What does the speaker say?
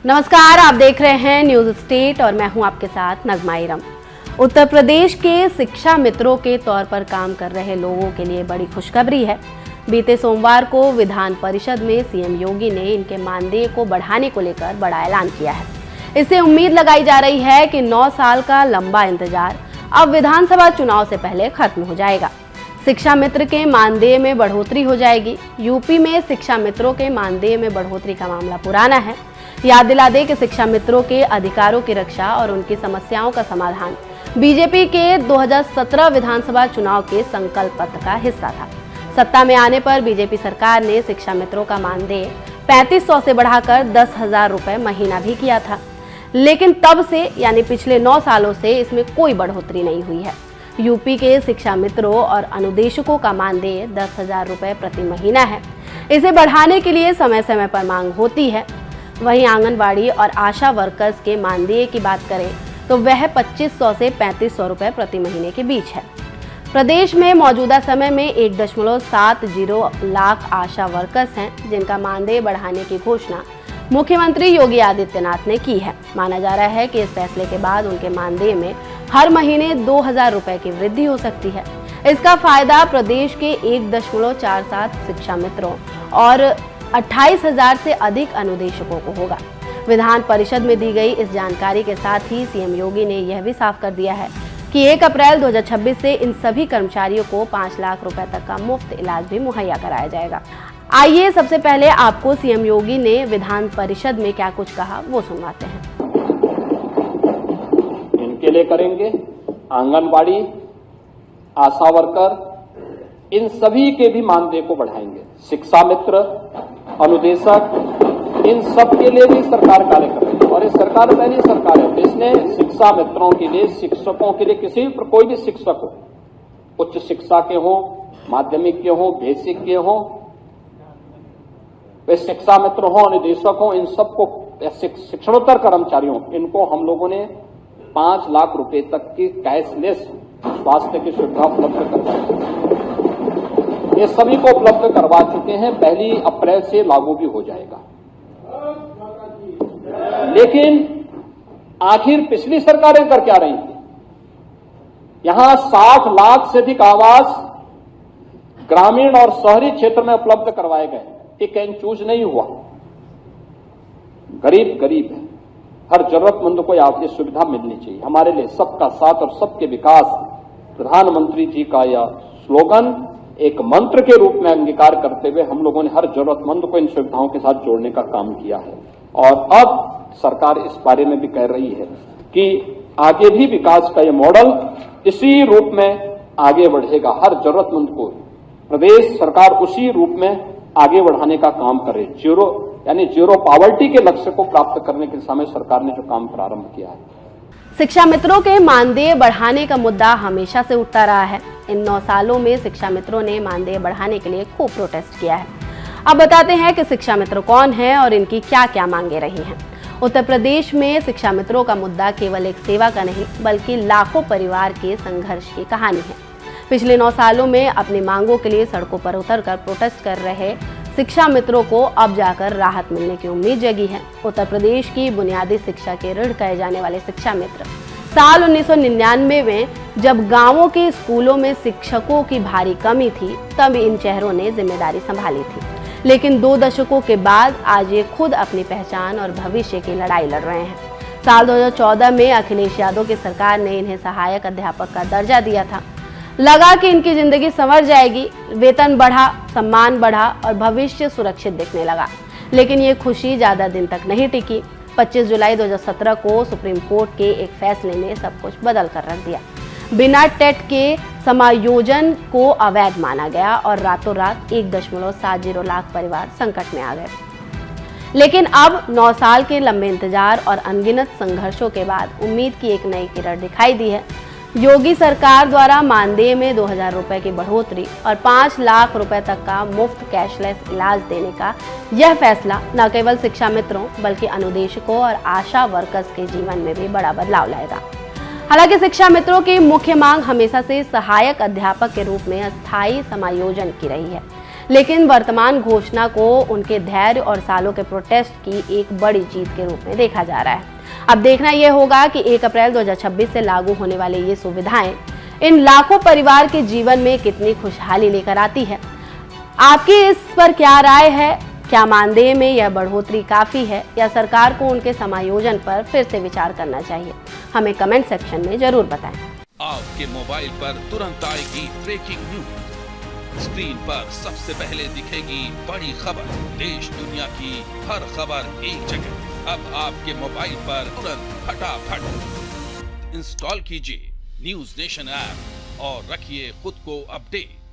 नमस्कार, आप देख रहे हैं न्यूज स्टेट और मैं हूं आपके साथ नगमा इरम। उत्तर प्रदेश के शिक्षा मित्रों के तौर पर काम कर रहे लोगों के लिए बड़ी खुशखबरी है। बीते सोमवार को विधान परिषद में सीएम योगी ने इनके मानदेय को बढ़ाने को लेकर बड़ा ऐलान किया है। इससे उम्मीद लगाई जा रही है कि 9 साल का लंबा इंतजार अब विधानसभा चुनाव से पहले खत्म हो जाएगा। शिक्षा मित्र के मानदेय में बढ़ोतरी हो जाएगी। यूपी में शिक्षा मित्रों के मानदेय में बढ़ोतरी का मामला पुराना है। याद दिला दें कि शिक्षा मित्रों के अधिकारों की रक्षा और उनकी समस्याओं का समाधान बीजेपी के 2017 विधानसभा चुनाव के संकल्प पत्र का हिस्सा था। सत्ता में आने पर बीजेपी सरकार ने शिक्षा मित्रों का मानदेय 3500 से बढ़ाकर 10,000 रुपए महीना भी किया था, लेकिन तब से यानी पिछले 9 सालों से इसमें कोई बढ़ोतरी नहीं हुई है। यूपी के शिक्षा मित्रों और अनुदेशकों का मानदेय 10,000 रुपए प्रति महीना है। इसे बढ़ाने के लिए समय समय पर मांग होती है। वहीं आंगनबाड़ी और आशा वर्कर्स के मानदेय की बात करें तो वह 2500 से 3500 रुपए प्रति महीने के बीच है। प्रदेश में मौजूदा समय में 1.70 लाख आशा वर्कर्स हैं, जिनका मानदेय बढ़ाने की घोषणा मुख्यमंत्री योगी आदित्यनाथ ने की है। माना जा रहा है कि इस फैसले के बाद उनके मानदेय में हर महीने 2,000 रुपए की वृद्धि हो सकती है। इसका फायदा प्रदेश के 1.47 शिक्षा मित्रों और 28,000 से अधिक अनुदेशकों को होगा। विधान परिषद में दी गई इस जानकारी के साथ ही सीएम योगी ने यह भी साफ कर दिया है कि 1 अप्रैल 2026 से इन सभी कर्मचारियों को 5 लाख रुपए तक का मुफ्त इलाज भी मुहैया कराया जाएगा। आइए सबसे पहले आपको सीएम योगी ने विधान परिषद में क्या कुछ कहा वो सुनवाते हैं। इनके लिए करेंगे, आंगनबाड़ी, आशा वर्कर, इन सभी के भी मानदेय को बढ़ाएंगे। शिक्षा मित्र, अनुदेशक, इन सब के लिए भी सरकार कार्य कर रही है और ये सरकार पहली सरकार है जिसने शिक्षा मित्रों के लिए, शिक्षकों के लिए, किसी भी कोई भी शिक्षक हो, उच्च शिक्षा के हो, माध्यमिक के हो, बेसिक के हो, वे शिक्षा मित्र हो, अनुदेशक हो, इन सबको, शिक्षणोत्तर कर्मचारियों, इनको हम लोगों ने 5 लाख रुपए तक की कैशलेस स्वास्थ्य की सुविधा उपलब्ध करवाई। ये सभी को उपलब्ध करवा चुके हैं। 1 अप्रैल से लागू भी हो जाएगा। लेकिन आखिर पिछली सरकारें कर क्या रही थी? यहां 60 लाख से अधिक आवास ग्रामीण और शहरी क्षेत्र में उपलब्ध करवाए गए। टिक एंड चूज नहीं हुआ। गरीब गरीब है, हर जरूरतमंद को ये सुविधा मिलनी चाहिए। हमारे लिए सबका साथ और सबके विकास, प्रधानमंत्री जी का यह स्लोगन एक मंत्र के रूप में अंगीकार करते हुए हम लोगों ने हर जरूरतमंद को इन सुविधाओं के साथ जोड़ने का काम किया है। और अब सरकार इस बारे में भी कह रही है कि आगे भी विकास का यह मॉडल इसी रूप में आगे बढ़ेगा। हर जरूरतमंद को प्रदेश सरकार उसी रूप में आगे बढ़ाने का काम करे। जीरो पॉवर्टी के लक्ष्य को प्राप्त करने की दिशा में सरकार ने जो काम प्रारंभ किया है। शिक्षा मित्रों के मानदेय बढ़ाने का मुद्दा हमेशा से उठता रहा है। इन 9 सालों में शिक्षा मित्रों ने मानदेय बढ़ाने के लिए खूब प्रोटेस्ट किया है। अब बताते हैं कि शिक्षा मित्र कौन है और इनकी क्या क्या मांगे रही हैं। उत्तर प्रदेश में शिक्षा मित्रों का मुद्दा केवल एक सेवा का नहीं बल्कि लाखों परिवार के संघर्ष की कहानी है। पिछले 9 सालों में अपनी मांगों के लिए सड़कों पर उतरकर प्रोटेस्ट कर रहे शिक्षा मित्रों को अब जाकर राहत मिलने की उम्मीद जगी है। उत्तर प्रदेश की बुनियादी शिक्षा के ऋण कहे जाने वाले शिक्षा मित्र साल 1999 में जब गांवों के स्कूलों में शिक्षकों की भारी कमी थी, तब इन चेहरों ने जिम्मेदारी संभाली थी। लेकिन 2 दशकों के बाद आज ये खुद अपनी पहचान और भविष्य की लड़ाई लड़ रहे हैं। साल 2014 में अखिलेश यादव की सरकार ने इन्हें सहायक अध्यापक का दर्जा दिया था। लगा कि इनकी जिंदगी संवर जाएगी, वेतन बढ़ा, सम्मान बढ़ा और भविष्य सुरक्षित दिखने लगा। लेकिन ये खुशी ज्यादा दिन तक नहीं टिकी। 25 जुलाई 2017 को सुप्रीम कोर्ट के एक फैसले ने सब कुछ बदल कर रख दिया। बिना टेट के समायोजन को अवैध माना गया और रातों रात 1.70 लाख परिवार संकट में आ गए। लेकिन अब 9 साल के लंबे इंतजार और अनगिनत संघर्षों के बाद उम्मीद की एक नई किरण दिखाई दी है। योगी सरकार द्वारा मानदेय में 2,000 रुपए की बढ़ोतरी और 5 लाख रुपए तक का मुफ्त कैशलेस इलाज देने का यह फैसला न केवल शिक्षा मित्रों बल्कि अनुदेशकों और आशा वर्कर्स के जीवन में भी बड़ा बदलाव लाएगा। हालांकि शिक्षा मित्रों की मुख्य मांग हमेशा से सहायक अध्यापक के रूप में अस्थायी समायोजन की रही है, लेकिन वर्तमान घोषणा को उनके धैर्य और सालों के प्रोटेस्ट की एक बड़ी जीत के रूप में देखा जा रहा है। अब देखना यह होगा कि 1 अप्रैल 2026 से लागू होने वाली ये सुविधाएं इन लाखों परिवार के जीवन में कितनी खुशहाली लेकर आती है। आपकी इस पर क्या राय है? क्या मानदेय में यह बढ़ोतरी काफी है या सरकार को उनके समायोजन पर फिर से विचार करना चाहिए? हमें कमेंट सेक्शन में जरूर बताएं। आपके मोबाइल पर तुरंत आएगी ब्रेकिंग न्यूज। स्क्रीन पर सबसे पहले दिखेगी बड़ी खबर। देश दुनिया की हर खबर एक जगह। अब आपके मोबाइल पर तुरंत फटाफट इंस्टॉल कीजिए न्यूज नेशन ऐप और रखिए खुद को अपडेट।